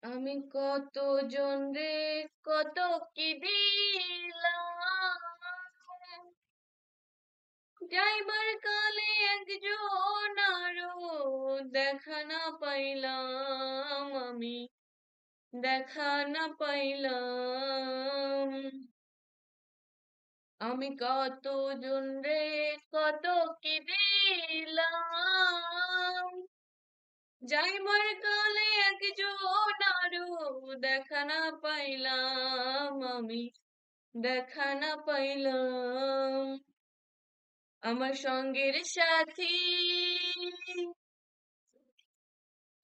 আমি কতজন রে কত কি দিলাম, যাইবার কালে একজন আরো দেখা না পাইলাম, আমি দেখা না পাইলাম। আমি কতজন রে কত কি দিলাম, যাইবার কালে একজন আরো দেখা না পাইলাম, আমি দেখা না পাইলাম। আমার সঙ্গের সাথী,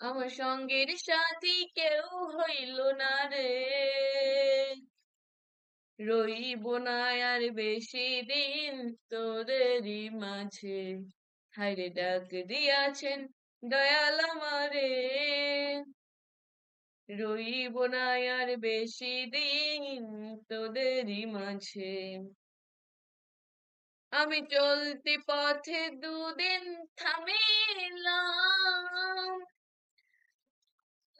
আমার সঙ্গের সাথী কেউ হইল না রে, রইব না আর বেশি দিন তোদেরই মাঝে। হায়রে ডাক দিয়াছেন দয়াল আমারে, রইব না আর বেশি দিন তোদেরই মাঝে। আমি চলতি পথে দুদিন থামিলাম,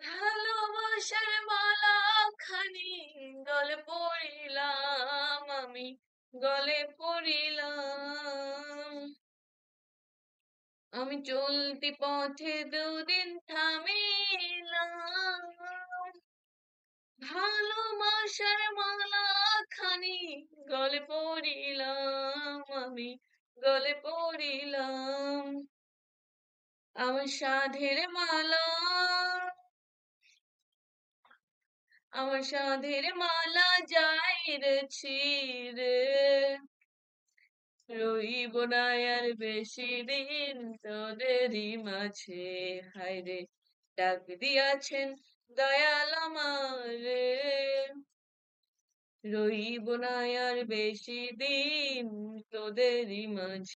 ভালোবাসার মালা খানি গলে পড়িলাম, আমি গলে পড়িলাম। আমি চলতি পথে দুদিন থামিলাম, ভালোবাসার মালা খানি গলে পড়িলাম, আমি গলে পড়িলাম। আমার সাধের মালা, আমার সাধের মালা যাই রে ছিঁড়ে, রইব না আর বেশি দিন তোদেরই মাঝে। হায়রে ডাক দিয়াছেন দয়াল আমারে, রইব না আর বেশি দিন তোদেরই মাঝে।